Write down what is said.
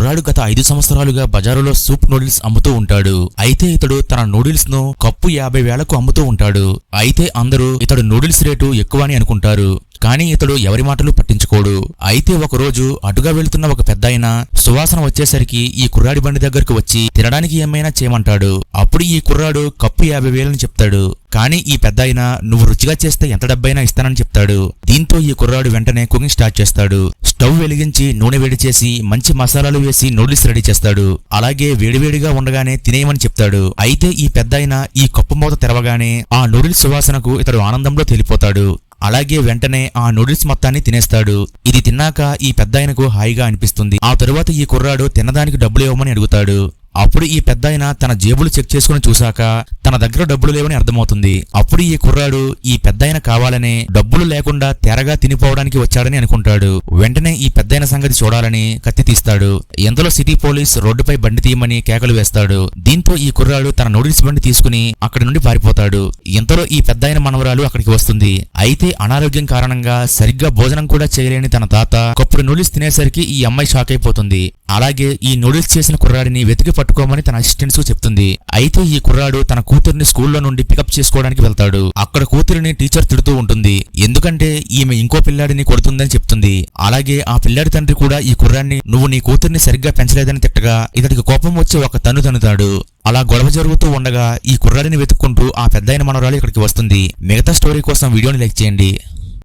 కుర్రాడు గత 5 సంవత్సరాలుగా బజారులో సూప్ నూడిల్స్ అమ్ముతూ ఉంటాడు. అయితే ఇతడు తన నూడిల్స్ ను కప్పు 50,000కు అమ్ముతూ ఉంటాడు. అయితే అందరూ ఇతడు నూడిల్స్ రేటు ఎక్కువ అని అనుకుంటారు. కానీ ఇతడు ఎవరి మాటలు పట్టించుకోడు. అయితే ఒకరోజు అటుగా వెళ్తున్న ఒక పెద్దాయన సువాసన వచ్చేసరికి ఈ కుర్రాడి బండి దగ్గరకు వచ్చి తినడానికి ఏమైనా చేయమంటాడు. అప్పుడు ఈ కుర్రాడు కప్పు 50,000 చెప్తాడు. కానీ ఈ పెద్దాయన నువ్వు రుచిగా చేస్తే ఎంత డబ్బైనా ఇస్తానని చెప్తాడు. దీంతో ఈ కుర్రాడు వెంటనే కుకింగ్ స్టార్ట్ చేస్తాడు. స్టవ్ వెలిగించి నూనె వేడి చేసి మంచి మసాలాలు వేసి నూడిల్స్ రెడీ చేస్తాడు. అలాగే వేడివేడిగా ఉండగానే తినేయమని చెప్తాడు. అయితే ఈ పెద్దాయన ఈ కప్పు మూత తెరవగానే ఆ నూడిల్స్ సువాసనకు ఇతడు ఆనందంలో తేలిపోతాడు. అలాగే వెంటనే ఆ నూడిల్స్ మొత్తాన్ని తినేస్తాడు. ఇది తిన్నాక ఈ పెద్దాయనకు హాయిగా అనిపిస్తుంది. ఆ తరువాత ఈ కుర్రాడు తినడానికి డబ్బులు ఇవ్వమని అడుగుతాడు. అప్పుడు ఈ పెద్దాయన తన జేబులు చెక్ చేసుకుని చూశాక తన దగ్గర డబ్బులు లేవని అర్థమవుతుంది. అప్పుడు ఈ కుర్రాడు ఈ పెద్దాయన కావాలనే డబ్బులు లేకుండా తెరగా తినిపోవడానికి వచ్చాడని అనుకుంటాడు. వెంటనే ఈ పెద్దాయన సంగతి చూడాలని కత్తి తీస్తాడు. ఎంతలో సిటీ పోలీస్ రోడ్డుపై బండి తీయమని కేకలు వేస్తాడు. దీంతో ఈ కుర్రాడు తన నూడిల్స్ బండి తీసుకుని అక్కడి నుండి పారిపోతాడు. ఎంతలో ఈ పెద్దాయన మనవరాలు అక్కడికి వస్తుంది. అయితే అనారోగ్యం కారణంగా సరిగ్గా భోజనం కూడా చేయలేని తన తాత కప్పుడు నూడిల్స్ తినేసరికి ఈ అమ్మాయి షాక్ అయిపోతుంది. అలాగే ఈ నూడిల్స్ చేసిన కుర్రాడిని వెతికి పట్టుకోమని తన అసిస్టెంట్స్ చెప్తుంది. అయితే ఈ కుర్రాడు తన కూతురిని స్కూల్లో నుండి పికప్ చేసుకోవడానికి వెళ్తాడు. అక్కడ కూతురిని టీచర్ తిడుతూ ఉంటుంది. ఎందుకంటే ఈమె ఇంకో పిల్లాడిని కొడుతుందని చెప్తుంది. అలాగే ఆ పిల్లాడి తండ్రి కూడా ఈ కుర్రాడిని నువ్వు నీ కూతురిని సరిగ్గా పెంచలేదని తిట్టగా ఇతడికి కోపం వచ్చి ఒక తన్నుతాడు. అలా గొడవ జరుగుతూ ఉండగా ఈ కుర్రాడిని వెతుక్కుంటూ ఆ పెద్దాయన మనవరాలు ఇక్కడికి వస్తుంది. మిగతా స్టోరీ కోసం వీడియోని లైక్ చేయండి.